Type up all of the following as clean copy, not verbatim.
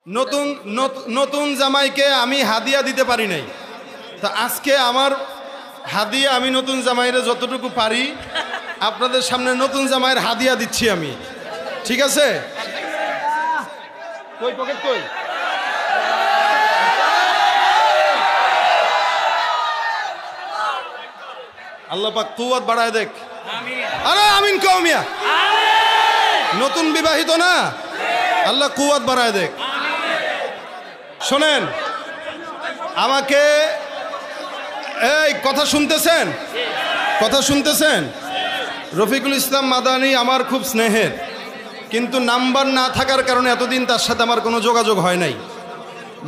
নতুন নতুন জামাইকে আমি হাদিয়া দিতে পারি নাই, তা আজকে আমার হাদিয়া আমি নতুন জামাইরে যতটুকু পারি আপনাদের সামনে নতুন জামাইয়ের হাদিয়া দিচ্ছি আমি, ঠিক আছে? কই পকেট কই? আল্লাহ পাক কুওয়াত বাড়ায় দেখ। আরে আমিন কও মিয়া, নতুন বিবাহিত না, আল্লাহ কুওয়াত বাড়ায় দেখ। শোনেন, আমাকে এই কথা শুনতেছেন, কথা শুনতেছেন? রফিকুল ইসলাম মাদানী আমার খুব স্নেহের, কিন্তু নাম্বার না থাকার কারণে এতদিন তার সাথে আমার কোনো যোগাযোগ হয় নাই।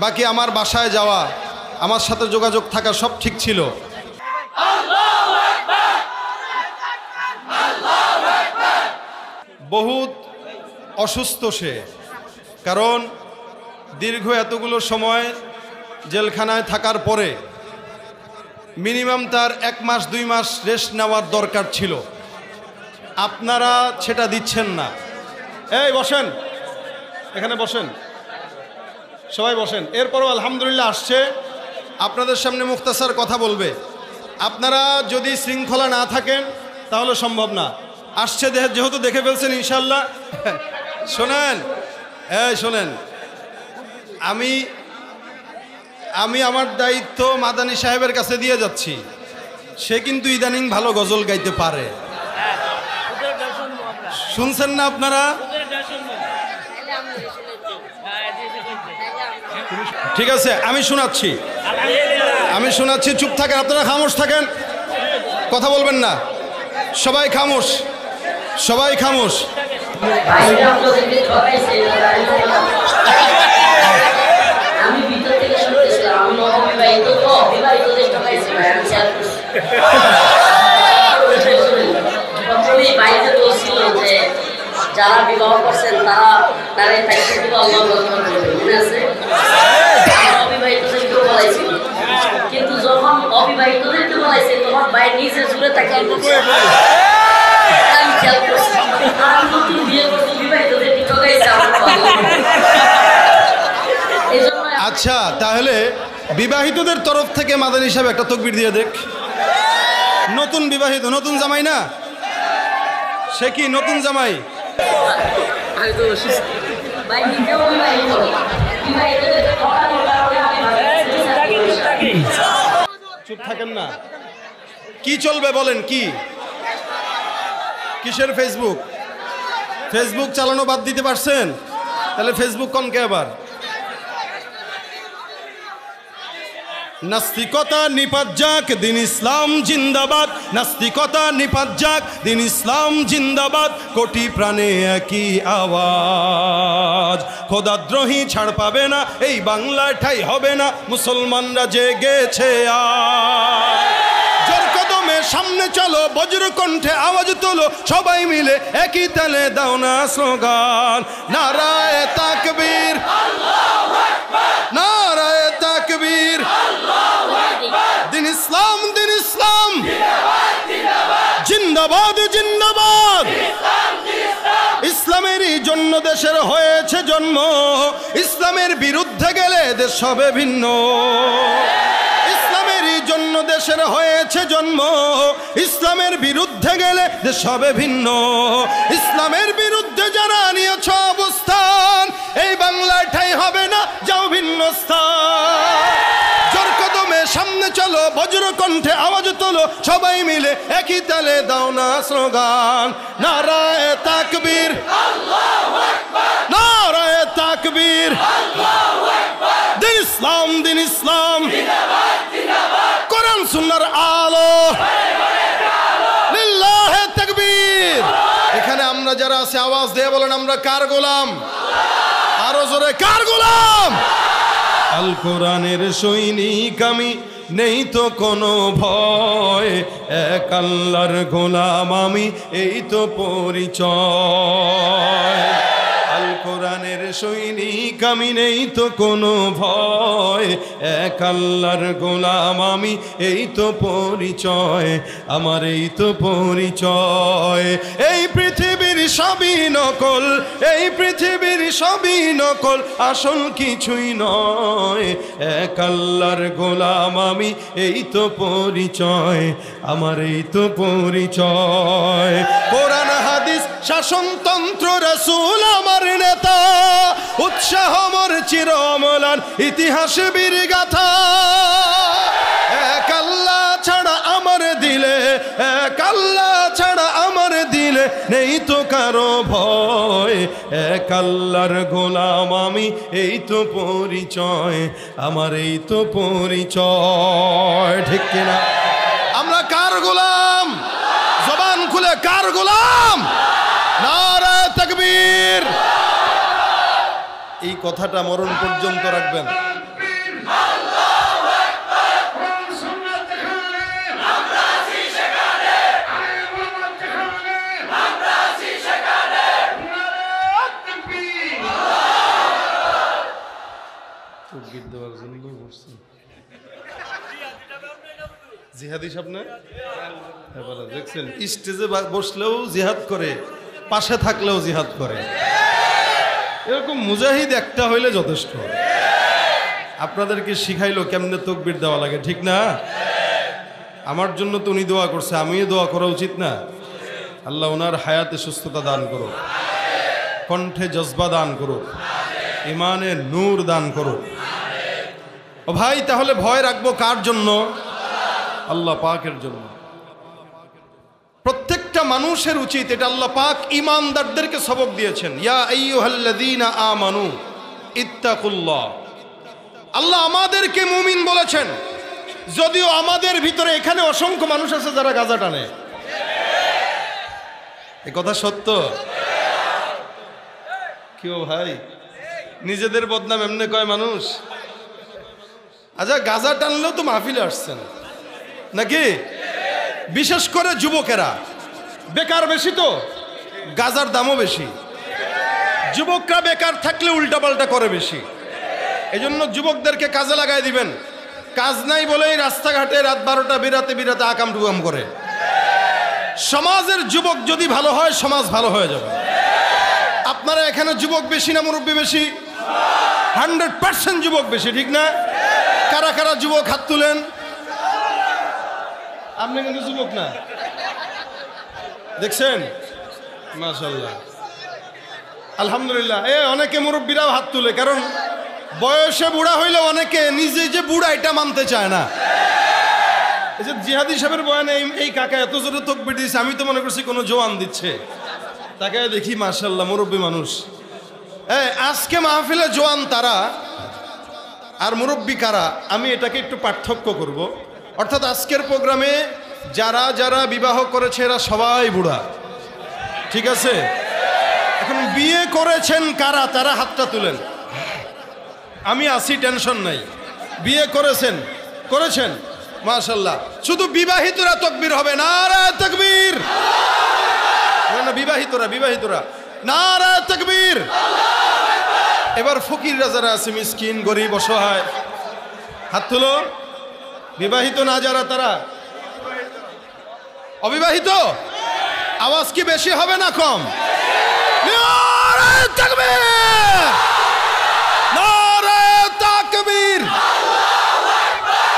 বাকি আমার বাসায় যাওয়া, আমার সাথে যোগাযোগ থাকা সব ঠিক ছিল। বহুত অসুস্থ সে, কারণ দীর্ঘ এতগুলো সময় জেলখানায় থাকার পরে মিনিমাম তার 1 মাস 2 মাস রেস্ট নেওয়ার দরকার ছিল। আপনারা সেটা দিচ্ছেন না। এই বসেন, এখানে বসেন, সবাই বসেন। এরপরও আলহামদুলিল্লাহ আসছে, আপনাদের সামনে মুখতাসার কথা বলবে। আপনারা যদি শৃঙ্খলা না থাকেন তাহলে সম্ভব না। আসছে যেহেতু দেখে ফেলছেন ইনশাল্লাহ। শোনেন, এই শোনেন, আমি আমার দায়িত্ব মাদানী সাহেবের কাছে দিয়ে যাচ্ছি। সে কিন্তু ইদানিং ভালো গজল গাইতে পারে, শুনছেন না আপনারা? ঠিক আছে, আমি শোনাচ্ছি, চুপ থাকেন আপনারা, খামোশ থাকেন, কথা বলবেন না, সবাই খামোশ, সবাই খামোশ। আমি ভিতর থেকে শুনতেছিলাম, আমি অবিবাহিত তো অবিবাহিতদের ঠকাইছি ভাই, আমি শেয়ার করছি। প্রথমেই বাইরে বলছিল যে যারা বিবাহ করছেন তারা তারাই থাকতে দিব, আল্লাহ মনে আছে? অবিবাহিতদেরকে বলাইছিল, কিন্তু যখন অবিবাহিতদেরকে বলাইছে তখন ভাই নিজে জুড়ে তাকে আমি খেয়াল করছি। আমি নতুন বিয়ে করবো, বিবাহিতদেরকে ঠকাইছে আমার। আচ্ছা, তাহলে বিবাহিতদের তরফ থেকে মাদানী সাহেব একটা তাকবীর দিয়ে দেখ। নতুন বিবাহিত, নতুন জামাই না, সে কি নতুন জামাই? চুপ থাকেন না, কি চলবে বলেন? কিসের ফেসবুক? ফেসবুক চালানো বাদ দিতে পারছেন? তাহলে ফেসবুক কনকে আবার? নাস্তিকতা নিপাত যাক, দিন ইসলাম জিন্দাবাদ। নাস্তিকতা নিপাত যাক, দিন ইসলাম জিন্দাবাদ। কোটি প্রাণে একই আওয়াজ, খোদাদ্রোহী ছাড় পাবে না, এই বাংলায় ঠাই হবে না, মুসলমানরা জেগেছে আজ। জোর কদমে সামনে চলো, বজ্র কণ্ঠে আওয়াজ তোলো, সবাই মিলে একই তালে দাও না স্লোগান। নারায়ে তাকবীর, নারায়ে তাকবীর, দিন ইসলাম, দিন ইসলাম, জিন্দাবাদ, জিন্দাবাদ। ইসলামেরই জন্য দেশের হয়েছে জন্ম, ইসলামের বিরুদ্ধে গেলে দেশ হবে ভিন্ন। ইসলামেরই জন্য দেশের হয়েছে জন্ম, ইসলামের বিরুদ্ধে গেলে দেশ হবে ভিন্ন। ইসলামের বিরুদ্ধে যারা নিয়েছ অবস্থান, এই বাংলায় ঠাই হবে না, যাও ভিন্ন স্থান। জোর কদমে সামনে চলো, বজ্র কণ্ঠে আওয়াজ তোলো, সবাই মিলে একই তালে দাও না স্লোগান। নারায়ে তাকবীর, নারায়ে তাকবীর, দিন ইসলাম, দিন ইসলাম, কোরআন সুন্নাহর আলো, লিল্লাহে তাকবীর। এখানে আমরা যারা আছে আওয়াজ দিয়ে বলেন, আমরা কার গোলাম? আরো জোরে, কার গোলাম? আল কোরআনের সৈনিক আমি, নেই তো কোনো ভয়, এক আল্লাহর গোলাম আমি, এই তো পরিচয়। আল কোরআনের সৈনিক আমি নেই তো কোনো ভয়, এক আল্লাহর গোলাম আমি, এই তো পরিচয় আমার, এই তো পরিচয়। এই পৃথিবীর সবই নকল, এই পৃথিবীর সবই নকল, আসল কিছুই নয়, এক আল্লাহর গোলাম আমি, এই তো পরিচয় আমার, এই তো পরিচয়। কোরআন হাদিস শাসনতন্ত্র রাসূল আমার নেতা, উৎসাহ মোর চির অমলান ইতিহাস বীর গাথা। এক আল্লাহ ছাড়া আমার দিলে, এক আল্লাহ ছাড়া আমার দিলে নেই তো কারো ভয়, এক আল্লাহর গোলাম আমি, এই তো পরিচয় আমার, এই তো পরিচয়। ঠিক কিনা? আমরা কার গোলাম? জবান খুলে কার গোলাম? নারে তাকবীর। এই কথাটা মরণ পর্যন্ত রাখবেন। জিহাদি স্বপ্নে দেখছেন, স্টেজে বসলেও জিহাদ করে, পাশে থাকলেও জিহাদ করে। এরকম মুজাহিদ একটা হইলে যথেষ্ট। আপনাদেরকে শিখাইলো কেমনে তাকবীর দেওয়া লাগে, ঠিক না? আমার জন্য তো উনি দোয়া করছে, আমিও দোয়া করা উচিত না? আল্লাহ ওনার হায়াতে সুস্থতা দান করো, কণ্ঠে জজবা দান করো, ইমানে নূর দান করো। ও ভাই, তাহলে ভয় রাখবো কার জন্য? আল্লাহ পাকের জন্য। প্রত্যেকটা মানুষের উচিত, এটা আল্লাহ পাক ঈমানদারদেরকে সবক দিয়েছেন, ইয়া আইয়ুহাল্লাযীনা আমানু ইত্তাকুল্লাহ। আল্লাহ আমাদেরকে মুমিন বলেছেন, যদিও আমাদের ভিতরে এখানে অসংখ্য মানুষ আছে যারা গাঁজা টানে। এ কথা সত্য? কেউ ভাই নিজেদের বদনাম এমনি কয় মানুষ? আচ্ছা, গাঁজা টানলেও তো মাহফিলে আসছেন নাকি? বিশেষ করে যুবকেরা বেকার বেশি, তো গাঁজার দামও বেশি। যুবকরা বেকার থাকলে উল্টাপাল্টা করে বেশি। এজন্য যুবকদেরকে কাজে লাগাই দিবেন। কাজ নাই বলেই রাস্তাঘাটে রাত 12টা বিরাতে বিরাতে আকাম টুকাম করে। সমাজের যুবক যদি ভালো হয়, সমাজ ভালো হয়ে যাবে। আপনারা এখানে যুবক বেশি না মুরব্বী বেশি? 100% যুবক বেশি, ঠিক না? কারা কারা যুবক হাত তুলেন। আপনি কিন্তু যুবক না, দেখছেন? মাশাআল্লাহ, আলহামদুলিল্লাহ। অনেকে মুরব্বীরাও হাত তুলে, কারণ বয়সে বুড়া হইলে অনেকে নিজে যে বুড়া এটা মানতে চায় না। এই যে জিহাদি সাহেবের বয়ানে এই কাকা এত জোরে তাকবীর দিচ্ছে, আমি তো মনে করছি কোনো জওয়ান দিচ্ছে। তাকে দেখি মাশাআল্লাহ মুরব্বী মানুষ। আজকে মাহফিলে জওয়ান তারা আর মুরব্বী কারা, আমি এটাকে একটু পার্থক্য করব। অর্থাৎ আজকের প্রোগ্রামে যারা যারা বিবাহ করেছে এরা সবাই বুড়া, ঠিক আছে? এখন বিয়ে করেছেন কারা, তারা হাতটা তুলেন। আমি আছি, টেনশন নাই। বিয়ে করেছেন, করেছেন, মাশাআল্লাহ। শুধু বিবাহিতরা তাকবীর হবে, নারে তাকবীর। না, বিবাহিতরা, বিবাহিতরা নারে তাকবীর। এবার ফকিররা যারা আছে, মিসকিন গরিব অসহায়, হাত তুলো। বিবাহিত না যারা, তারা অবিবাহিত, আওয়াজ কি বেশি হবে না কম? নারে তাকবীর, নারে তাকবীর।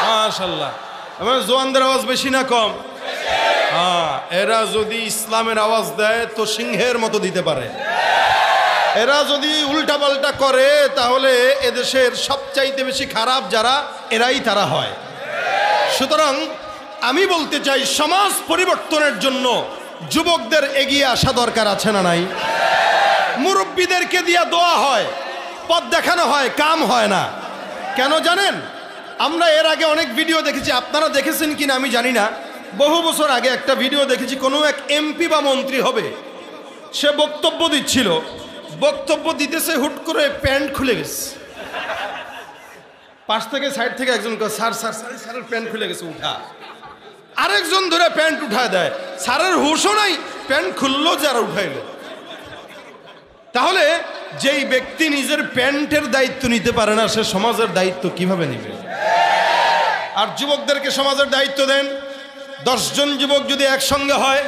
মাশাআল্লাহ। আমার জওয়ানদের আওয়াজ বেশি না কম? হ্যাঁ, এরা যদি ইসলামের আওয়াজ দেয় তো সিংহের মতো দিতে পারে। এরা যদি উল্টাপাল্টা করে তাহলে এদেশের সবচাইতে বেশি খারাপ যারা, এরাই তারা হয়। সুতরাং আমি বলতে চাই, সমাজ পরিবর্তনের জন্য যুবকদের এগিয়ে আসা দরকার আছে না নাই? মুরব্বীদেরকে দিয়া দোয়া হয়, পথ দেখানো হয়, কাম হয় না। কেন জানেন? আমরা এর আগে অনেক ভিডিও দেখেছি, আপনারা দেখেছেন কিনা আমি জানি না। বহু বছর আগে একটা ভিডিও দেখেছি, কোনো এক এমপি বা মন্ত্রী হবে, সে বক্তব্য দিচ্ছিল। বক্তব্য দিতেছে, হুট করে প্যান্ট খুলে গেছে। পাশ থেকে সাইড থেকে একজন কয়, স্যার স্যার স্যারের প্যান্ট খুলে গেছে, উঠা। আরেকজন ধরে প্যান্ট উঠায় দেয়, স্যারের হুঁশও নাই, প্যান্ট খুললো যারা উঠাইলো। তাহলে যেই ব্যক্তি নিজের প্যান্টের দায়িত্ব নিতে পারে না, সে সমাজের দায়িত্ব কিভাবে নেবে? আর যুবকদেরকে সমাজের দায়িত্ব দেন। 10 জন যুবক যদি একসঙ্গে হয়,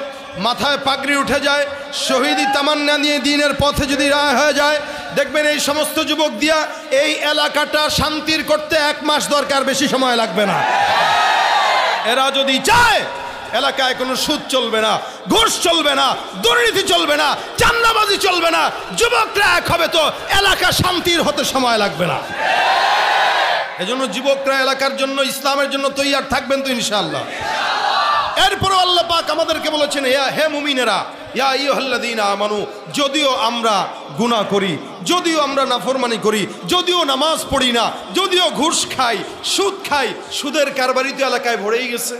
মাথায় পাগড়ি উঠে যায়, শহীদি তামান্না নিয়ে দিনের পথে যদি রায় হয়ে যায়, দেখবেন এই সমস্ত যুবক দিয়া এই এলাকাটা শান্তির করতে 1 মাস দরকার, বেশি সময় লাগবে না। এরা যদি চায় এলাকায় কোনো সুদ চলবে না, ঘুষ চলবে না, দুর্নীতি চলবে না, চাঁদাবাজি চলবে না, যুবকরা এক হবে তো এলাকা শান্তির হতে সময় লাগবে না। এজন্য যুবকরা এলাকার জন্য, ইসলামের জন্য তৈয়ার থাকবেন তো ইনশাআল্লাহ। এরপরে আল্লাহ পাক আমাদেরকে বলেছেন, হে মুমিনেরা, ইয়া আইয়ুহাল্লাযীনা আমানু, যদিও আমরা গুনাহ করি, যদিও আমরা নাফরমানি করি, যদিও নামাজ পড়ি না, যদিও ঘুষ খাই, সুদ খাই, সুদের কারবারি তো এলাকায় ভরেই গেছে।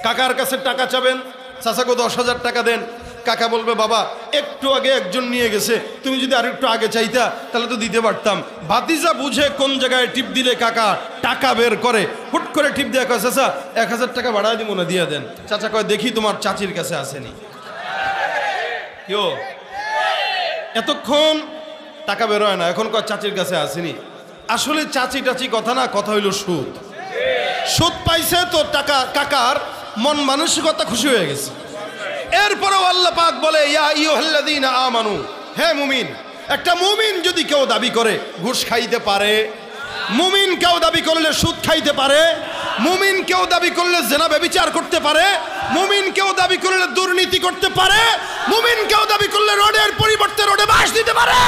কাকার কাছে টাকা চাবেন, চাচাকে 10,000 টাকা দেন, কাকা বলবে বাবা একটু আগে একজন নিয়ে গেছে, তুমি যদি আর একটু আগে চাইতা তাহলে তো দিতে পারতাম। ভাতিজা বুঝে কোন জায়গায় টিপ দিলে কাকা টাকা বের করে, হুট করে টিপ দিয়ে কয় চাচা 1000 টাকা বাড়ায় দিব না, দিয়ে দেন। চাচা কয় দেখি তোমার চাচির কাছে আসেনি, কেউ এতক্ষণ টাকা বের হয় না, এখন কয় চাচির কাছে আসেনি। আসলে চাচি টাচি কথা না, কথা হইল সুদ। সুদ পাইছে তো টাকা, কাকার মন মানসিকতা খুশি হয়ে গেছে। এরপরেও আল্লাহ পাক বলে, ইয়া আইয়ুহাল্লাযীনা আমানু, হে মুমিন। একটা মুমিন যদি কেউ দাবি করে ঘুষ খাইতে পারে, মুমিন কেউ দাবি করলে সুদ খাইতে পারে, মুমিন কেউ দাবি করলে জিনা ব্যভিচার করতে পারে, মুমিন কেউ দাবি করলে দুর্নীতি করতে পারে, মুমিন কেউ দাবি করলে রোডের পরিবর্তে রোডে বাস দিতে পারে।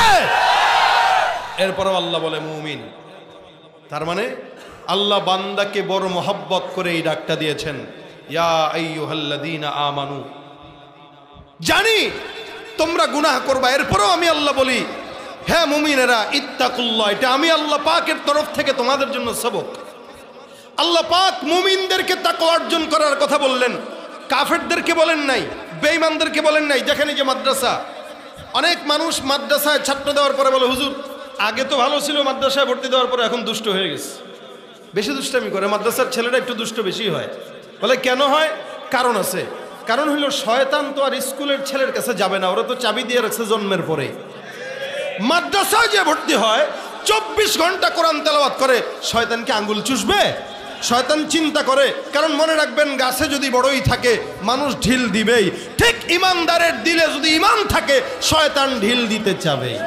এরপরেও আল্লাহ বলে মুমিন। তার মানে আল্লাহ বান্দাকে বড় মহব্বত করে এই ডাকটা দিয়েছেন, ইয়া আইয়ুহাল্লাযীনা আমানু। জানি তোমরা গুনাহ করবা, এরপরেও আমি আল্লাহ বলি, হে মুমিনেরা ইত্তাকুল্লাহ। এটা আমি আল্লাহ পাকের তরফ থেকে তোমাদের জন্য সবক। আল্লাহ পাক মুমিনদেরকে তাকওয়া অর্জন করার কথা বললেন, কাফেরদেরকে বলেন নাই, বেঈমানদেরকে বলেন নাই। যেখানে যে মাদ্রাসা, অনেক মানুষ মাদ্রাসায় ছাত্র দেওয়ার পরে বলে হুজুর আগে তো ভালো ছিল, মাদ্রাসায় ভর্তি দেওয়ার পরে এখন দুষ্ট হয়ে গেছে, বেশি দুষ্টামি করে। মাদ্রাসার ছেলেরা একটু দুষ্ট বেশি হয়। বলে কেন হয়? কারণ আছে। কারণ হইল শয়তান তো আর স্কুলের ছেলের কাছে যাবে না, ওরা তো চাবি দিয়ে রাখছে জন্মের পরে। মাদ্রাসায় যে ভর্তি হয় 24 ঘন্টা কোরআন তেলাওয়াত করে, শয়তানকে আঙ্গুল চুষবে? শয়তান চিন্তা করে, কারণ মনে রাখবেন গাছে যদি বড়ই থাকে মানুষ ঢিল দিবেই। ঠিক ইমানদারের দিলে যদি ইমান থাকে শয়তান ঢিল দিতে চাবেই।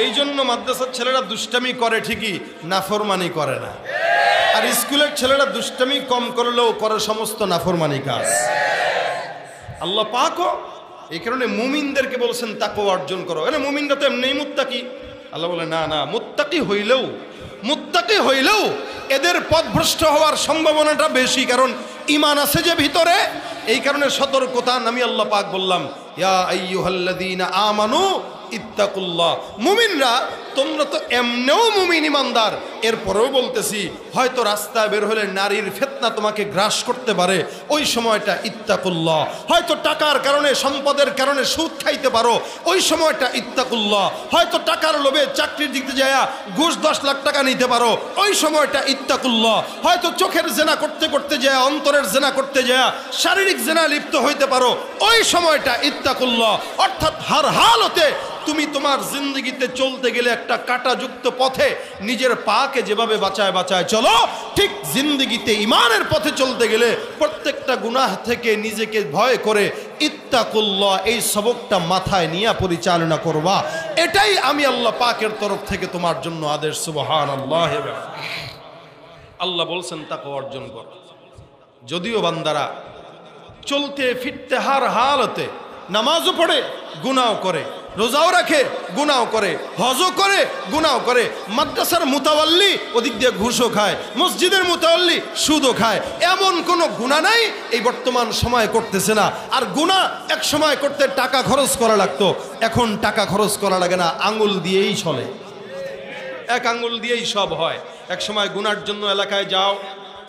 এই জন্য মাদ্রাসার ছেলেরা দুষ্টামি করে ঠিকই, নাফরমানি করে না। আর স্কুলের ছেলেরা দুষ্টামি কম করলেও করে সমস্ত নাফরমানি কাজ। আল্লাহ পাকও এই কারণে মুমিনদেরকে বলছেন তাকওয়া অর্জন করো। মুমিনরা তো এমনি মুত্তাকি। আল্লাহ বলে না না, মুত্তাকি হইলেও এদের পথভ্রষ্ট হওয়ার সম্ভাবনাটা বেশি, কারণ ঈমান আছে যে ভিতরে। এই কারণে সতর্কতা আমি আল্লাহ পাক বললাম, ইয়া আইয়ুহাল্লাযীনা আমানু ইত্তাকুল্লাহ। মুমিনরা তোমরা তো এমনিও মুমিন ইমানদার, এরপরেও বলতেছি হয়তো রাস্তায় বের হলে নারীর ফিতনা তোমাকে গ্রাস করতে পারে, ওই সময়টা ইত্তাকুল্লাহ। হয়তো টাকার কারণে, সম্পদের কারণে সুদ খাইতে পারো, ওই সময়টা ইত্তাকুল্লাহ। হয়তো টাকার লোভে চাকরির দিতে যায় ঘুষ 10 লাখ টাকা নিতে পারো, ওই সময়টা ইত্তাকুল্লাহ। হয়তো চোখের জেনা করতে করতে যায়, অন্তরের জেনা করতে যায় শারীরিক জেনা লিপ্ত হইতে পারো, ওই সময়টা ইত্তাকুল্লাহ। অর্থাৎ হার হালতে তুমি তোমার জিন্দগিতে চলতে গেলে একটা কাঁটাযুক্ত পথে নিজের পাকে যেভাবে বাঁচায় বাঁচায় চলো, ঠিক জিন্দগিতে ইমানের পথে চলতে গেলে প্রত্যেকটা গুনাহ থেকে নিজেকে ভয় করে ইত্তাকুল্লাহ এই সবকটা মাথায় নিয়ে পরিচালনা করবা। এটাই আমি আল্লাহ পাকের তরফ থেকে তোমার জন্য আদেশ। সুবহানাল্লাহ। আল্লাহ বলছেন তাকওয়া অর্জন কর। যদিও বান্দারা চলতে ফিরতে হার হালতে নামাজও পড়ে, গুনাহ করে, রোজাও রাখে, গুনাহ করে, হজও করে, গুনাহ করে, মাদ্রাসার মুতাওয়াল্লি ওদিক দিয়ে ঘুষও খায়, মসজিদের মুতাওয়াল্লি সুদও খায়, এমন কোনো গুনাহ নাই এই বর্তমান সময় করতেছে না। আর গুনাহ এক সময় করতে টাকা খরচ করা লাগতো, এখন টাকা খরচ করা লাগে না, আঙ্গুল দিয়েই চলে। এক আঙ্গুল দিয়েই সব হয়। এক সময় গুনার জন্য এলাকায় যাও,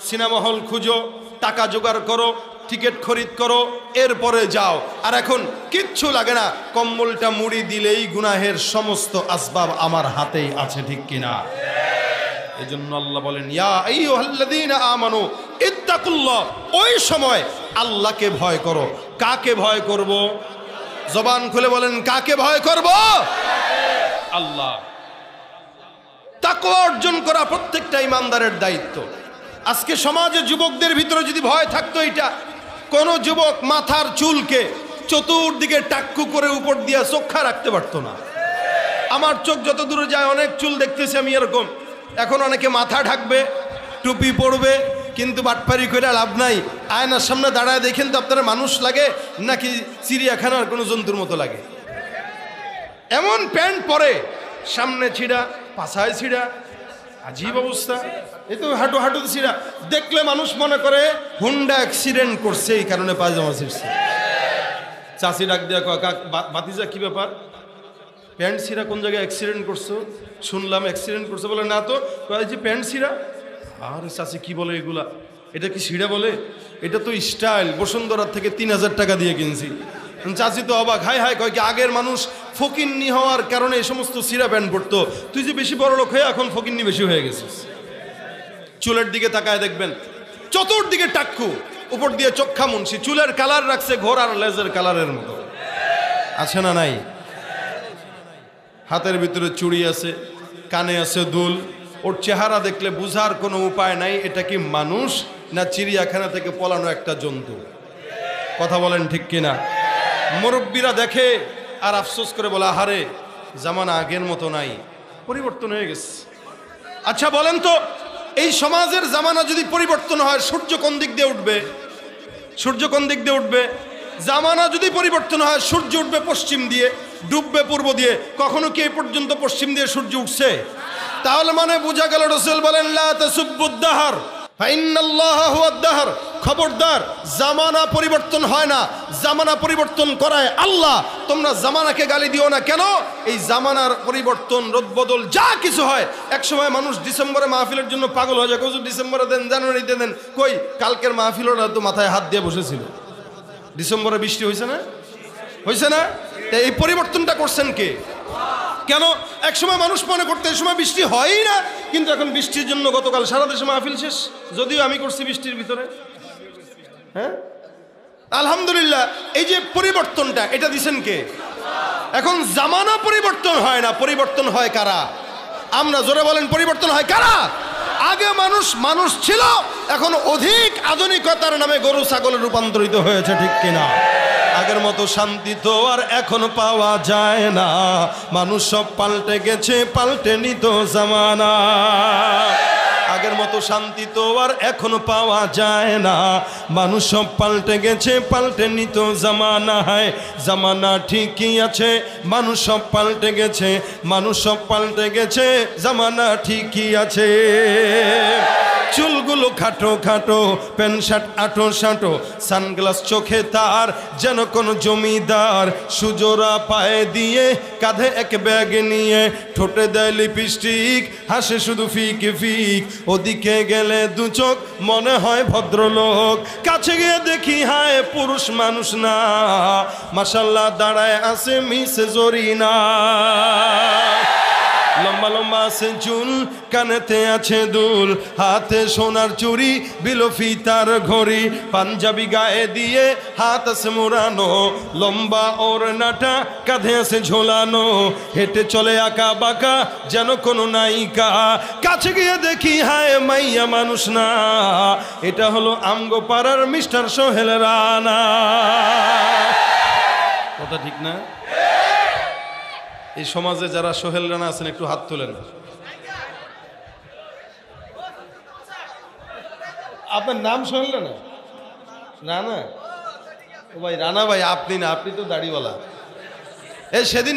সিনেমা হল খুঁজো, টাকা জোগাড় করো, টিকিট খরিদ করো, এরপরে যাও। আর এখন কিচ্ছু লাগে না, কম্বলটা মুড়ি দিলেই গুনাহের সমস্ত আসবাব আমার হাতেই আছে, ঠিক কিনা? এই জন্য আল্লাহ বলেন, ইয়া আইয়ুহাল্লাযীনা আমানু ইত্তাকুল্লাহ। ওই সময় আল্লাহকে ভয় করো। কাকে ভয় করব? জবান খুলে বলেন কাকে ভয় করব? আল্লাহ। তাকওয়া অর্জন করা প্রত্যেকটা ইমানদারের দায়িত্ব। আজকে সমাজে যুবকদের ভিতরে যদি ভয় থাকতো, এটা কোন যুবক মাথার চুলকে চতুর্দিকে টাক্কু করে উপর দিয়ে চোখা রাখতে পারতো না। আমার চোখ যত দূরে যায় অনেক চুল দেখতেছি আমি এরকম। এখন অনেকে মাথা ঢাকবে, টুপি পরবে, কিন্তু বাটপারি করে লাভ নাই। আয়নার সামনে দাঁড়ায় দেখেন তো আপনারা মানুষ লাগে নাকি চিড়িয়াখানার কোনো জন্তুর মতো লাগে। এমন প্যান্ট পরে, সামনে ছিঁড়া, পাছায় ছিঁড়া, আজীব অবস্থা। এই তো হাঁটু হাঁটু ছিঁড়া, দেখলে মানুষ মনে করে হুন্ডা অ্যাক্সিডেন্ট করছে, এই কারণে পায়জামা ছিঁড়ছে। চাষি ডাক দেয়া বাতিজা কি ব্যাপার, প্যান্ট ছিঁড়া কোন জায়গায় অ্যাক্সিডেন্ট করছো? শুনলাম অ্যাক্সিডেন্ট করছো। বলে না তো, যে প্যান্ট ছিঁড়া। আরে চাষি কি বলে এগুলা, এটা কি ছিঁড়া বলে? এটা তো স্টাইল, বসুন্ধরার থেকে 3000 টাকা দিয়ে কিনছি। চাচি তো অবাক, হাই হাই, কয় কি আগের মানুষ ফকিন্নি হওয়ার কারণে এই সমস্ত সিরা প্যান্ট পরতো, তুই যে বেশি বড় লোক হয়ে এখন ফকিন্নি বেশি হয়ে গেছিস। চুলের দিকে তাকায় দেখবেন চতুর্দিকে টাক্কু, উপর দিয়ে চোখা মুন্সি, চুলের কালার রাখছে ঘোড়ার লেজের কালারের মতো। আছে না নাই? হাতের ভিতরে চুড়ি আছে, কানে আছে দুল। ওর চেহারা দেখলে বুঝার কোনো উপায় নাই এটা কি মানুষ না চিড়িয়াখানা থেকে পলানো একটা জন্তু। কথা বলেন ঠিক কিনা? মুরব্বীরা দেখে আর আফসোস করে বলে, আহারে জামানা আগের মতো নাই, পরিবর্তন হয়ে গেছে। আচ্ছা বলেন তো, এই সমাজের জামানা যদি পরিবর্তন হয়, সূর্য কোন দিক দিয়ে উঠবে? সূর্য কোন দিক দিয়ে উঠবে? জামানা যদি পরিবর্তন হয়, সূর্য উঠবে পশ্চিম দিয়ে, ডুববে পূর্ব দিয়ে। কখনো কি এই পর্যন্ত পশ্চিম দিয়ে সূর্য উঠছে? তাহলে মানে বোঝা গেল রাসূল বলেন লা তাসুব্বুদ-দাহর ফাইন্নাল্লাহা হুয়াদ-দাহর। খবরদার, জামানা পরিবর্তন হয় না, জামানা পরিবর্তন করায় আল্লাহ। তোমরা জামানাকে গালি দিও না। কেন? এই জামানার পরিবর্তন, রদবদল যা কিছু হয়, একসময় মানুষ ডিসেম্বরে মাহফিলের জন্য পাগল হয়ে যায়, হুজুর ডিসেম্বরে দেন, জানুয়ারিতে দেন। কই কালকের মাহফিলরা তো মাথায় হাত দিয়ে বসেছিল। ডিসেম্বরে বৃষ্টি হয়েছে না? হয়েছে না? এই পরিবর্তনটা করছেন কে? কেন? একসময় মানুষ মনে করতে এই সময় বৃষ্টি হয়ই না, কিন্তু এখন বৃষ্টির জন্য গতকাল সারা দেশে মাহফিল শেষ। যদিও আমি করছি বৃষ্টির ভিতরে। হ্যাঁ, আলহামদুলিল্লাহ। এই যে পরিবর্তনটা, এটা দিছেন কে? এখন জামানা পরিবর্তন হয় না, পরিবর্তন হয় কারা? আমরা। জোরে বলেন, পরিবর্তন হয় কারা? আগে মানুষ ছিল, এখন অধিক আধুনিকতার নামে গরু ছাগলে রূপান্তরিত হয়েছে, ঠিক কিনা? আগের মতো শান্তি তো আর এখন পাওয়া যায় না, মানুষ সব পাল্টে গেছে, পাল্টে নিত জামানা। আগের মতো শান্তি তো আর এখন পাওয়া যায় না, মানুষ সব পাল্টে গেছে, পাল্টে নিত জামানা। হয় জামানা ঠিকই আছে, মানুষ সব পাল্টে গেছে, মানুষ সব পাল্টে গেছে, জামানা ঠিকই আছে। চুলগুলো খাটো খাটো, প্যান্ট শার্ট আটো সাঁটো, সানগ্লাস চোখে তার যেন কোন জমিদার, সুজোরা পায়ে দিয়ে, কাঁধে এক ব্যাগ নিয়ে, ঠোঁটে দেয় লিপস্টিক, হাসে শুধু ফিক ফিক। ওদিকে গেলে দু চোখ, মনে হয় ভদ্রলোক, কাছে গিয়ে দেখি হায় পুরুষ মানুষ না, মাশাল্লাহ দাঁড়ায় আছে মিস জরিনা। লম্বা লম্বা আছে চুল, কানেতে আছে দুল, হাতে সোনার চুড়ি, বিলফি তার ঘড়ি, পাঞ্জাবি গায়ে দিয়ে হাত আছে মোড়ানো, লম্বা ওড়নাটা কাঁধে আছে ঝোলানো, হেঁটে চলে আঁকা বাঁকা যেন কোনো নায়িকা। কাছে গিয়ে দেখি হায় মাইয়া মানুষ না, এটা হলো আমগো পাড়ার মিস্টার সোহেল রানা। কথা ঠিক না? এই সমাজে যারা সোহেল রানা আছেন একটু হাত তোলেন। আপনার নাম সোহেল রানা? রানা? ও ভাই রানা ভাই, আপনি না, আপনি তো দাড়িওয়ালা। এই সেদিন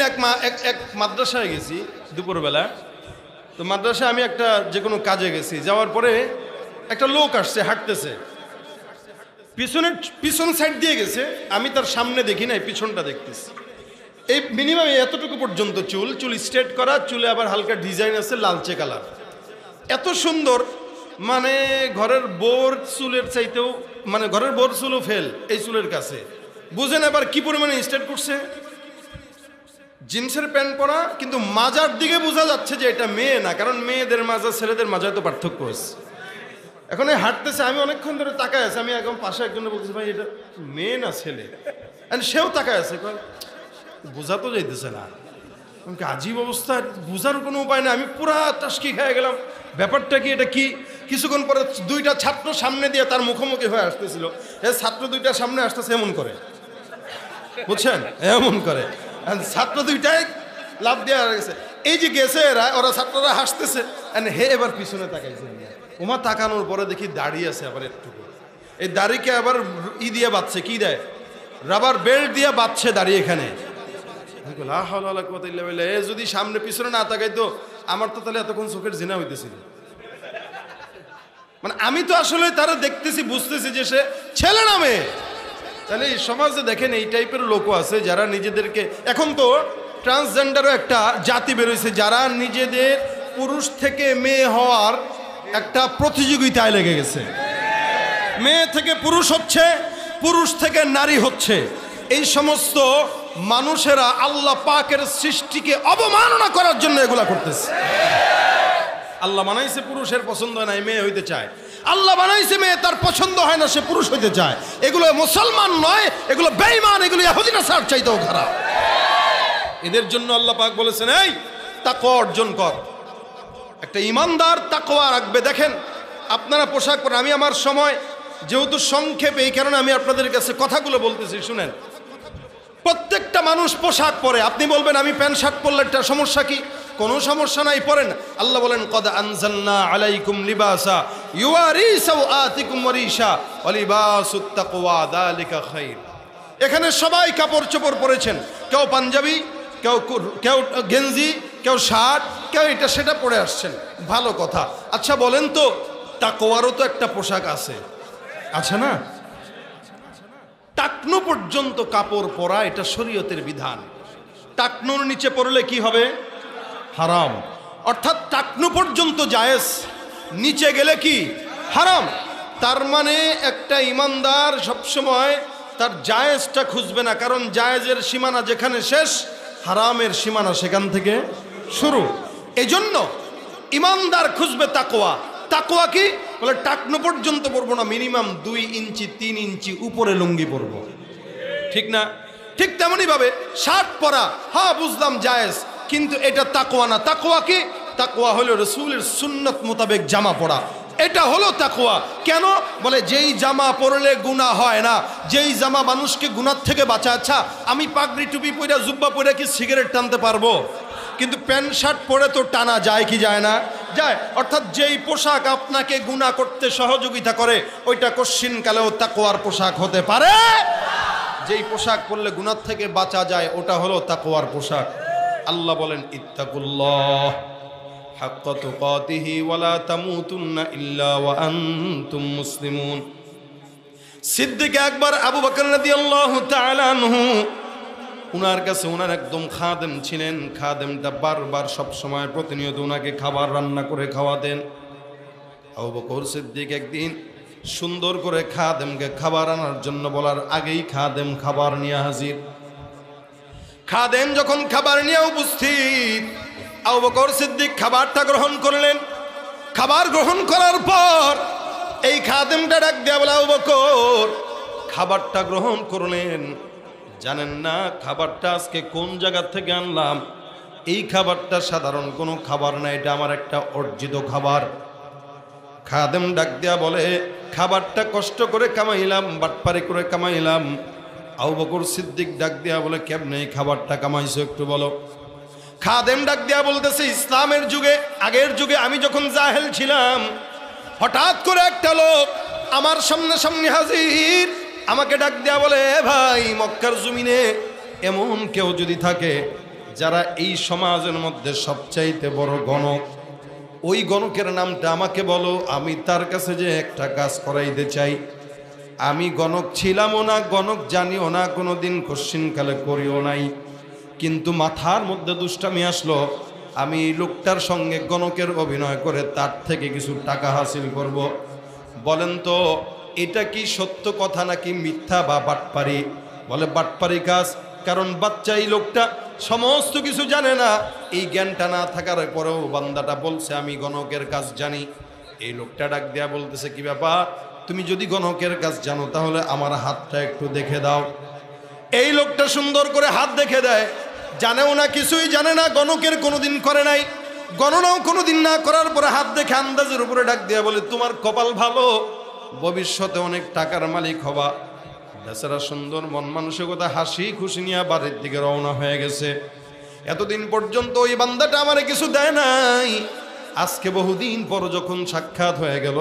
এক মাদ্রাসায় গেছি দুপুরবেলা। তো মাদ্রাসায় আমি একটা যে কোনো কাজে গেছি, যাওয়ার পরে একটা লোক আসছে, হাঁটতেছে, পিছন সাইড দিয়ে গেছে, আমি তার সামনে দেখি নাই, পিছনটা দেখতেছি। এই মিনিমাম এতটুকু পর্যন্ত চুল স্ট্রেট করা, চুলে আবার হালকা ডিজাইন আছে, লালচে কালার, এত সুন্দর। মানে ঘরের বোর চুলের চাইতেও, মানে ঘরের বোর চুলও ফেল এই চুলের কাছে। বুঝেন এবার কি পরিমাণে স্ট্রেট করছে। জিন্সের প্যান্ট পরা, কিন্তু মাজার দিকে বোঝা যাচ্ছে যে এটা মেয়ে না, কারণ মেয়েদের মাজা ছেলেদের মাজায় তো পার্থক্য আছে। এখন এই হাঁটতেছে, আমি অনেকক্ষণ ধরে তাকায় আছে, আমি একদম পাশে একজনে বলতেছি ভাই এটা মেয়ে না ছেলে, সেও তাকায় আছে, বোঝা তো যাইতেছে না। আমাকে আজীব অবস্থা, বোঝার কোনো উপায় না। আমি পুরা টাস্কি খেয়ে গেলাম, ব্যাপারটা কি, এটা কি? কিছুক্ষণ পরে দুইটা ছাত্র সামনে দিয়ে তার মুখোমুখি হয়ে আসতেছিল। ছাত্র দুইটা সামনে আসতেছে এমন করে, বুঝছেন, এমন করে ছাত্র দুইটাই লাভ দেওয়া গেছে। এই যে গেছে এরা, ওরা ছাত্ররা হাসতেছে, হে এবার পিছনে তাকাইছে। ওমা তাকানোর পরে দেখি দাড়ি আছে আবার একটু, এই দাড়িকে আবার দিয়ে বাঁধছে, কি দেয়, রাবার বেল্ট দিয়ে বাঁধছে দাড়ি এখানে। যদি সামনে পিছনে না তাকাইতো আমার তো তাহলে এতক্ষণ চোখের জিনা হইতেছিল। মানে আমি তো আসলে তারা দেখতেছি, বুঝতেছি যে সে ছেলে না মেয়ে। তাহলে এই সমাজে দেখেন এই টাইপের লোকও আছে যারা নিজেদেরকে, এখন তো ট্রান্সজেন্ডারও একটা জাতি বেরোইছে যারা নিজেদের পুরুষ থেকে মেয়ে হওয়ার একটা প্রতিযোগিতায় লেগে গেছে। মেয়ে থেকে পুরুষ হচ্ছে, পুরুষ থেকে নারী হচ্ছে। এই সমস্ত মানুষেরা আল্লাহ পাকের সৃষ্টিকে অবমাননা করার জন্য এগুলা করতেছে। আল্লাহ বানাইছে পুরুষের পছন্দ হয় না, মেয়ে হইতে চায়। আল্লাহ বানাইছে মেয়ে, তার পছন্দ হয় না, সে পুরুষ হইতে চায়। এগুলো মুসলমান নয়, এগুলো বেঈমান, এগুলো ইহুদি নাসারার চাইতেও খারাপ। এদের জন্য আল্লাহ পাক বলেছেন, এই তাকওয়া অর্জন কর। একটা ইমানদার তাকওয়া রাখবে। দেখেন আপনারা পোশাক পরেন, আমি আমার সময় যেহেতু সংক্ষেপে, এই কারণে আমি আপনাদের কাছে কথাগুলো বলতেছি, শুনেন। প্রত্যেকটা মানুষ পোশাক পরে। আপনি বলবেন আমি প্যান্ট শার্ট পরলে একটা সমস্যা কি? কোনো সমস্যা নাই, পরেন। আল্লাহ বলেন, কদ আনজালনা আলাইকুম লিবাসা ইউয়ারি সাওআতিকুম ওয়ারিশা ওয়া লিবাসুত তাকওয়া যালিকা খায়র। এখানে সবাই কাপড় চোপড় পরেছেন, কেউ পাঞ্জাবি, কেউ গেঞ্জি, কেউ শার্ট, কেউ এটা সেটা পরে আসছেন, ভালো কথা। আচ্ছা বলেন তো, তাকওয়ারও তো একটা পোশাক আছে, আছে না? টাকনো পর্যন্ত কাপড় পরা এটা শরীয়তের বিধান। টাকনোর নিচে পড়লে কি হবে? হারাম। অর্থাৎ টাকনো পর্যন্ত জায়েজ, নিচে গেলে কি? হারাম। তার মানে একটা ইমানদার সবসময় তার জায়েজটা খুঁজবে না, কারণ জায়েজের সীমানা যেখানে শেষ, হারামের সীমানা সেখান থেকে শুরু। এজন্য ইমানদার খুঁজবে তাকওয়া। তাকওয়া কি? বলে টাকনো পর্যন্ত পরবো না, মিনিমাম 2 ইঞ্চি 3 ইঞ্চি উপরে লুঙ্গি পরবো, ঠিক না? ঠিক তেমনই ভাবে শার্ট পরা, হ্যাঁ বুঝলাম জায়েজ, কিন্তু এটা তাকওয়া না। তাকওয়া কি? তাকওয়া হলো রাসূলের সুন্নাত মোতাবেক জামা পরা, এটা হলো তাকওয়া। কেন? বলে যেই জামা পরলে গুনাহ হয় না, যেই জামা মানুষকে গুনাহ থেকে বাঁচায়। আচ্ছা আমি পাগড়ি টুপি পরে, জুব্বা পরে কি সিগারেট টানতে পারবো? কিন্তু প্যান্ট শার্ট পরে তো টানা যায় কি যায় না? যায়। অর্থাৎ যেই পোশাক আপনাকে গুনাহ করতে সহযোগিতা করে, ওইটা কশ্চিনকালেও তাকওয়ার পোশাক হতে পারে। যেই পোশাক পরলে গুনাহ থেকে বাঁচা যায়, ওটা হলো তাকওয়ার পোশাক। আল্লাহ বলেন, ইত্তাকুল্লাহ হাক্কা তুকাতিহি ওয়া লা তামুতুন্না ইল্লা ওয়া আনতুম মুসলিমুন। সিদ্দিক আকবর আবু বকর রাদিয়াল্লাহু তাআলা আনহু, উনার কাছে উনার একদম খাদেম ছিলেন। খাদেমটা বারবার সবসময় প্রতিনিয়ত উনাকে খাবার রান্না করে খাওয়াতেন। আবু বকর সিদ্দিক একদিন সুন্দর করে খাদেমকে খাবার আনার জন্য বলার আগেই খাদেম খাবার নিয়ে হাজির। খাদেম যখন খাবার নিয়ে উপস্থিত, আবু বকর সিদ্দিক খাবারটা গ্রহণ করলেন। খাবার গ্রহণ করার পর এই খাদেমটা ডাক দেয়া বলে, আবু বকর খাবারটা গ্রহণ করলেন, জানেন না খাবারটা আজকে কোন জায়গা থেকে আনলাম? এই খাবারটা সাধারণ কোনো খাবার না, এটা আমার একটা অর্জিত খাবার। খাদেম ডাক দেয়া বলে, খাবারটা কষ্ট করে কামাইলাম, বাটপারি করে কামাইলাম। আবু বকর সিদ্দিক ডাক দেয়া বলে, কেমনে এই খাবারটা কামাইছো একটু বলো। খাদেম ডাক দেয়া বলতেছে, ইসলামের যুগে, আগের যুগে আমি যখন জাহেল ছিলাম, হঠাৎ করে একটা লোক আমার সামনে সামনে হাজির, আমাকে ডাক দেয়া বলে, ভাই মক্কার জমিনে এমন কেউ যদি থাকে যারা এই সমাজের মধ্যে সবচাইতে বড় গণক, ওই গণকের নামটা আমাকে বলো, আমি তার কাছে যে একটা কাজ করাইতে চাই। আমি গণক ছিলামও না, গণক জানিও না, কোনোদিন কোশ্চিনকালে করিও নাই, কিন্তু মাথার মধ্যে দুষ্টামি আসলো, আমি এই লোকটার সঙ্গে গণকের অভিনয় করে তার থেকে কিছু টাকা হাসিল করব। বলেন তো এটা কি সত্য কথা নাকি মিথ্যা বা বাটপারি? বলে বাটপারি কাজ, কারণ বাচ্চা এই লোকটা সমস্ত কিছু জানে না। এই জ্ঞানটা না থাকার পরেও বান্দাটা বলছে আমি গণকের কাজ জানি। এই লোকটা ডাক দেয়া বলতেছে, কি ব্যাপার, তুমি যদি গণকের কাজ জানো তাহলে আমার হাতটা একটু দেখে দাও। এই লোকটা সুন্দর করে হাত দেখে দেয়, জানেও না, কিছুই জানে না, গণকের কোনোদিন করে নাই, গণনাও কোনোদিন না করার পরে হাত দেখে আন্দাজের উপরে ডাক দিয়ে বলে, তোমার কপাল ভালো, ভবিষ্যতে অনেক টাকার মালিক হবা। বেচারা সুন্দর মন মানসিকতা হাসি খুশি নিয়ে বাড়ির দিকে রওনা হয়ে গেছে। এতদিন পর্যন্ত ওই বান্দাটা আমারে কিছু দেয় নাই, আজকে বহুদিন পর যখন সাক্ষাৎ হয়ে গেল,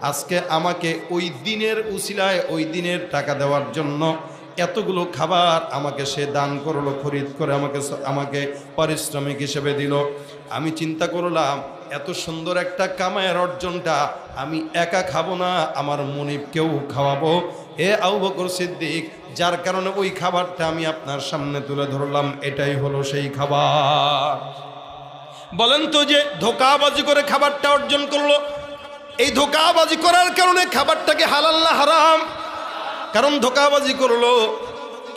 আজকে আমাকে ওই দিনের উসিলায় ওই দিনের টাকা দেওয়ার জন্য এতগুলো খাবার আমাকে সে দান করলো, খরিদ করে আমাকে পারিশ্রমিক হিসেবে দিল। আমি চিন্তা করলাম এত সুন্দর একটা কামায়ের অর্জনটা আমি একা খাবো না, আমার মনিবকেও খাওয়াবো। এ আবু বকর সিদ্দিক, যার কারণে ওই খাবারটা আমি আপনার সামনে তুলে ধরলাম, এটাই হলো সেই খাবার। বলেন তো, যে ধোঁকাবাজি করে খাবারটা অর্জন করলো, এই ধোঁকাবাজি করার কারণে খাবারটাকে হালাল না হারাম? কারণ ধোঁকাবাজি করলো,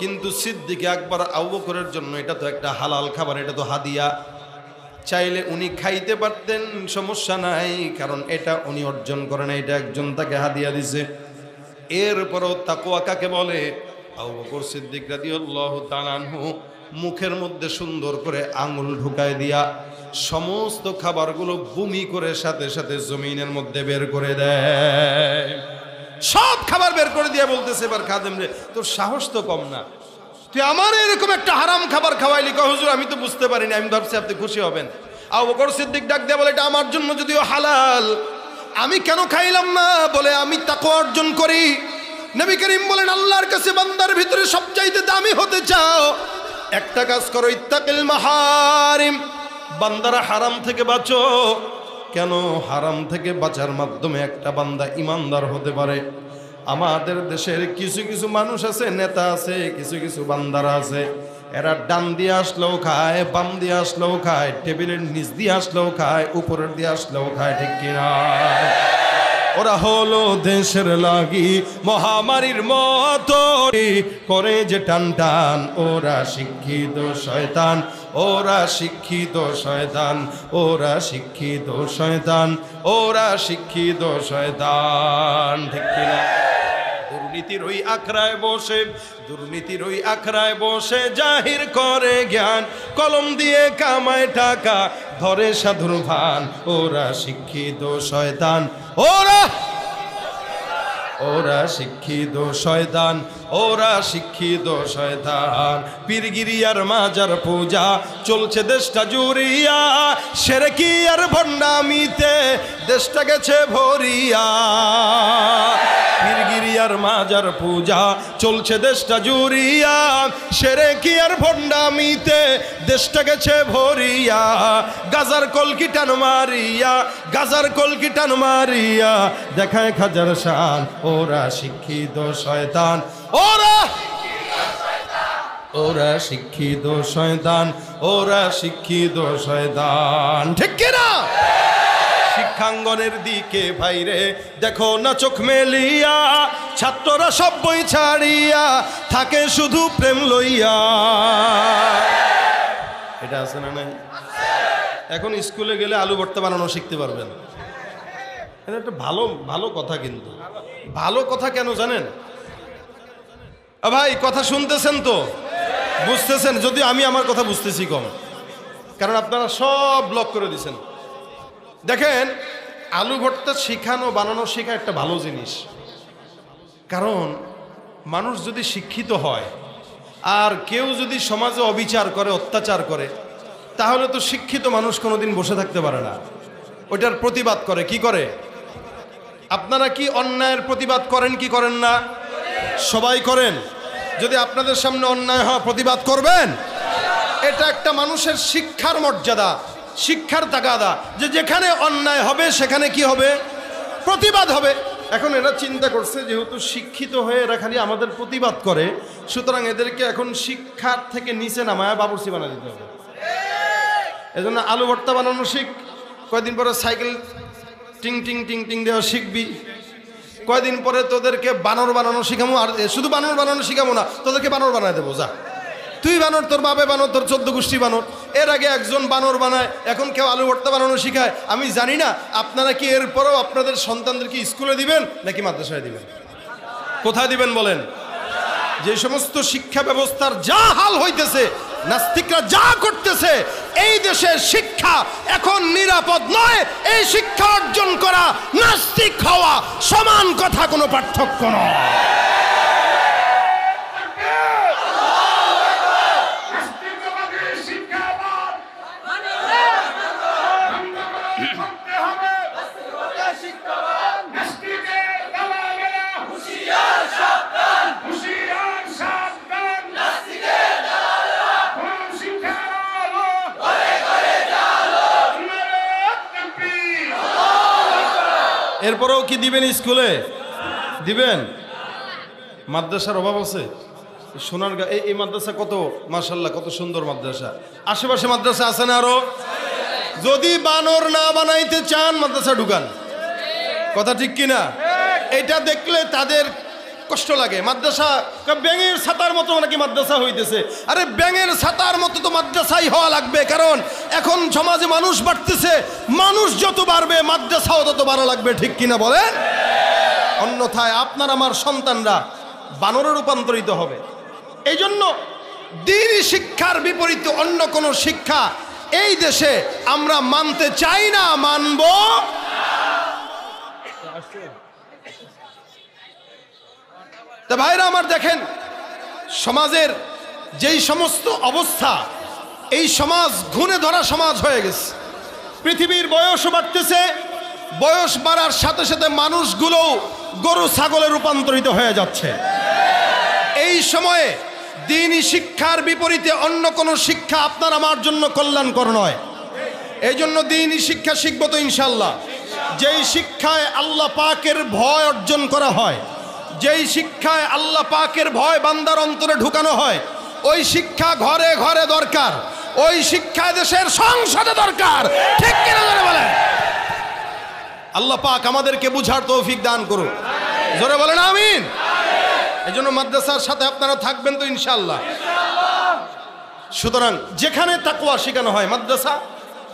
কিন্তু সিদ্দিক আকবর আবু বকরের জন্য এটা তো একটা হালাল খাবার, এটা তো হাদিয়া। চাইলে উনি খাইতে পারতেন, সমস্যা নাই, কারণ এটা উনি অর্জন করেন, এটা একজন তাকে হাদিয়া দিছে। এরপরও তাকওয়া কাকে বলে? আবু বকর সিদ্দিক রাদিয়াল্লাহু তাআলা আনহু মুখের মধ্যে সুন্দর করে আঙুল ঢুকায় দিয়া সমস্ত খাবারগুলো বমি করে সাথে সাথে জমিনের মধ্যে বের করে দেয়। সব খাবার বের করে দিয়ে বলতেছে, এবার খাদেম রে, তোর সাহস তো কম না, তুই আমার এরকম একটা হারাম খাবার খাওয়াইলি। কয়, হুজুর আমি তো বুঝতে পারিনি, আমি ভাবছি আপনি খুশি হবেন। আবু বকর সিদ্দিক ডাক দিয়ে বলে, এটা আমার জন্য যদিও হালাল, আমি কেন খাইলাম না? বলে, আমি তাকওয়া অর্জন করি। নবী করিম বলেন, আল্লাহর কাছে বান্দার ভিতরে সবচাইতে দামি হতে চাও, একটা কাজ করো, ইত্তাকিল মাহারিম, বান্দারা হারাম থেকে বাঁচো। কেন? হারাম থেকে বাঁচার মাধ্যমে একটা বান্দা ইমানদার হতে পারে। আমাদের দেশের কিছু কিছু মানুষ আছে, নেতা আছে, কিছু কিছু বান্দারা আছে, এরা ডান দিয়ে আসলেও খায়, বাম দিয়ে আসলেও খায়, টেবিলের নিচ দিয়ে আসলেও খায়, উপরের দিয়ে আসলেও খায়, ঠিক কিনা? ওরা হলো দেশের লাগি মহামারীর মতো করে যে টান টান, ওরা শিক্ষিত শয়তান, ওরা শিক্ষিত শয়তান, ওরা শিক্ষিত শয়তান, ওরা শিক্ষিত শয়তান, ঠিক কিনা? দুর্নীতির ওই আখড়ায় বসে, দুর্নীতির ওই আখড়ায় বসে জাহির করে জ্ঞান, কলম দিয়ে কামায় টাকা, ধরে সাধুর ভান, ওরা শিক্ষিত শয়তান, ওরা শিক্ষিত শয়তান, ওরা শিক্ষিত শয়তান। পীরগিরি আর মাজার পূজা চলছে দেশটা জুড়িয়া, শিরকি আর ভণ্ডামিতে দেশটা গেছে ভরিয়া। পীরগিরি আর মাজার পূজা চলছে দেশটা জুড়িয়া, শিরকি আর ভণ্ডামিতে দেশটা গেছে ভরিয়া। গাজার কলকি টান মারিয়া, গাজার কলকি টান মারিয়া দেখায় খাজার শান, ওরা শিক্ষিত শয়তান, ওরা শিক্ষিত শয়তান, ওরা শিক্ষিত শয়তান, ঠিক কিনা? শিক্ষাঙ্গনের দিকে ভাইরে দেখো না চোখ মেলিয়া, ছাত্ররা সব বই ছাড়িয়া থাকে শুধু প্রেম লইয়া। এটা আছে না নাই? এখন স্কুলে গেলে আলু ভর্তা বানানো শিখতে পারবেন। এটা একটা ভালো ভালো কথা, কিন্তু ভালো কথা কেন জানেন? ভাই কথা শুনতেছেন তো, বুঝতেছেন? যদি আমি আমার কথা বুঝতেছি কম, কারণ আপনারা সব ব্লক করে দিছেন। দেখেন, আলু ভর্তা শিখানো, বানানো শেখা একটা ভালো জিনিস। কারণ মানুষ যদি শিক্ষিত হয় আর কেউ যদি সমাজে অবিচার করে, অত্যাচার করে, তাহলে তো শিক্ষিত মানুষ কোনোদিন বসে থাকতে পারে না, ওইটার প্রতিবাদ করে। কি করে? আপনারা কি অন্যায়ের প্রতিবাদ করেন কি করেন না? সবাই করেন। যদি আপনাদের সামনে অন্যায় হয়, প্রতিবাদ করবেন। এটা একটা মানুষের শিক্ষার মর্যাদা, শিক্ষার তাগাদা, যে যেখানে অন্যায় হবে সেখানে কি হবে? প্রতিবাদ হবে। এখন এরা চিন্তা করছে, যেহেতু শিক্ষিত হয়ে এরা খালি আমাদের প্রতিবাদ করে, সুতরাং এদেরকে এখন শিক্ষার থেকে নিচে নামায় বাবুর্চি বানা দিতে হবে। এজন্য আলু ভর্তা বানানো শিখ, কয়দিন পরে সাইকেল টিং টিং টিং টিং দেওয়া শিখবি, কয়দিন পরে তোদেরকে বানর বানানো শিখাবো। আর শুধু বানর বানানো শিখাবো না, তোদেরকে বানর বানায় দেবো। যা, তুই বানর, তোর বাপে বানর, তোর 14 গোষ্ঠী বানর। এর আগে একজন বানর বানায়, এখন কেউ আলু ভর্তা বানানো শিখায়। আমি জানি না আপনারা কি এরপরও আপনাদের সন্তানদেরকে স্কুলে দিবেন নাকি মাদ্রাসায় দিবেন? কোথায় দিবেন বলেন? যে সমস্ত শিক্ষা ব্যবস্থার যা হাল হইতেছে, নাস্তিকরা যা করতেছে, এই দেশের শিক্ষা এখন নিরাপদ নয়। এই শিক্ষা অর্জন করা নাস্তিক হওয়া সমান কথা, কোনো পার্থক্য নয়। এরপরেও কি দিবেন? স্কুলে দিবেন? মাদ্রাসার অভাব আছে? সোনারগাঁ এই মাদ্রাসা কত মাশাআল্লাহ, কত সুন্দর মাদ্রাসা। আশেপাশে মাদ্রাসা আছে না আরো? যদি বানর না বানাইতে চান মাদ্রাসা ঢুকান। কথা ঠিক কিনা? এটা দেখলে তাদের কষ্ট লাগে। মাদ্রাসা ব্যাঙের ছাতার মতো নাকি মাদ্রাসা হইতেছে। আরে ব্যাঙের ছাতার মতো তো মাদ্রাসাই হওয়া লাগবে, কারণ এখন সমাজে মানুষ বাড়তেছে। মানুষ যত বাড়বে মাদ্রাসাও তত বাড়া লাগবে, ঠিক কিনা বলেন? অন্যথায় আপনার আমার সন্তানরা বানরে রূপান্তরিত হবে। এই জন্য দ্বীনি শিক্ষার বিপরীতে অন্য কোনো শিক্ষা এই দেশে আমরা মানতে চাই না, মানব। তা ভাইরা আমার, দেখেন সমাজের যেই সমস্ত অবস্থা, এই সমাজ ঘুণে ধরা সমাজ হয়ে গেছে। পৃথিবীর বয়সও বাড়তেছে, বয়স বাড়ার সাথে সাথে মানুষগুলো গরু ছাগলে রূপান্তরিত হয়ে যাচ্ছে। এই সময়ে দ্বীনি শিক্ষার বিপরীতে অন্য কোনো শিক্ষা আপনার আমার জন্য কল্যাণকর নয়। এই জন্য দ্বীনি শিক্ষা শিখব তো ইনশাল্লাহ। যেই শিক্ষায় আল্লাহ পাকের ভয় অর্জন করা হয়, যেই শিক্ষায় আল্লাহ পাকের ভয় বান্দার অন্তরে ঢুকানো হয়, ওই শিক্ষা ঘরে ঘরে দরকার। ওই শিক্ষা দেশের সংসদে দরকার, ঠিক কিনা জোরে বলেন? আল্লাহ পাক আমাদেরকে বুঝার তৌফিক দান করুন, জোরে বলেন আমিন। এই জন্য মাদ্রাসার সাথে আপনারা থাকবেন তো ইনশাল্লাহ। সুতরাং যেখানে তাকওয়া শেখানো হয়, মাদ্রাসা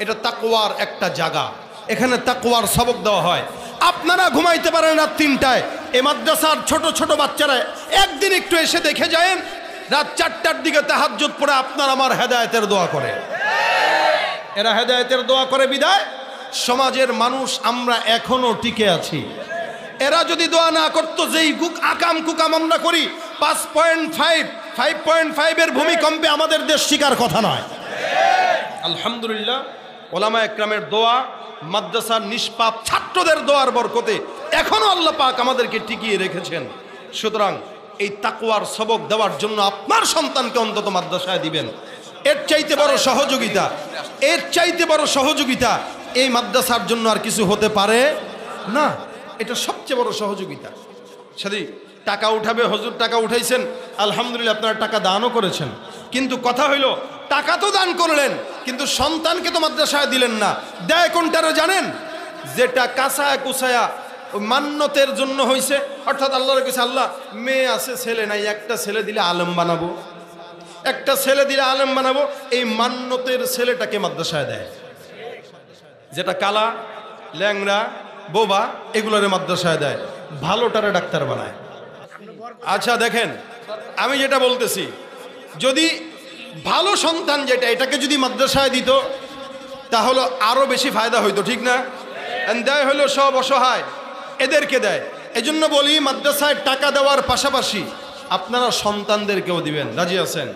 এটা তাকওয়ার একটা জায়গা। এখানে তাকওয়ার সবক দেওয়া হয়। আপনারা ঘুমাইতে পারেন রাত 3টায়, এই মাদ্রাসার ছোট ছোট বাচ্চারা একদিন একটু এসে দেখে যায়েন, রাত 4টার দিকে তাহাজ্জুদ পড়ে আপনার আমার হেদায়েতের দোয়া করে। এরা হেদায়েতের দোয়া করে বিদায় সমাজের মানুষ আমরা এখনো টিকে আছি। এরা যদি দোয়া না করতো, যেই আকাম কুকাম আমরা করি, 5.5 এর ভূমিকম্পে আমাদের দেশ শিকার কথা নয়। আলহামদুলিল্লাহ, ওলামা একরামের দোয়া, মাদ্রাসার নিষ্পাপ ছাত্রদের দোয়ার বরকতে এখনো আল্লাহ পাক আমাদেরকে টিকিয়ে রেখেছেন। সুতরাং এই তাকওয়ার সবক দেওয়ার জন্য আপনার সন্তানকে অন্তত মাদ্রাসায় দিবেন। এর চাইতে বড় সহযোগিতা, এর চাইতে বড় সহযোগিতা এই মাদ্রাসার জন্য আর কিছু হতে পারে না। এটা সবচেয়ে বড় সহযোগিতা। সাথে টাকা উঠাবে, হুজুর টাকা উঠাইছেন, আলহামদুলিল্লাহ আপনারা টাকা দানও করেছেন, কিন্তু কথা হইল টাকা তো দান করলেন, কিন্তু সন্তানকে তো মাদ্রাসায় দিলেন না। দেয় কোনটারে জানেন? যেটা কাঁচায় কুচায়া ওই মান্যতের জন্য হয়েছে। অর্থাৎ আল্লাহর কাছে, আল্লাহ মেয়ে আছে ছেলে নাই, একটা ছেলে দিলে আলেম বানাবো, একটা ছেলে দিলে আলেম বানাবো, এই মান্যতের ছেলেটাকে মাদ্রাসায় দেয়। যেটা কালা, ল্যাংরা, বোবা, এগুলোরে মাদ্রাসায় দেয়, ভালোটারে ডাক্তার বানায়। আচ্ছা দেখেন, আমি যেটা বলতেছি, যদি ভালো সন্তান যেটা, এটাকে যদি মাদ্রাসায় দিত তাহলে আরো বেশি ফায়দা হইতো, ঠিক না? দেয় হলো সব অসহায়, এদেরকে দেয়। এজন্য বলি মাদ্রাসায় টাকা দেওয়ার পাশাপাশি আপনারা সন্তানদেরকেও দিবেন। রাজি আছেন?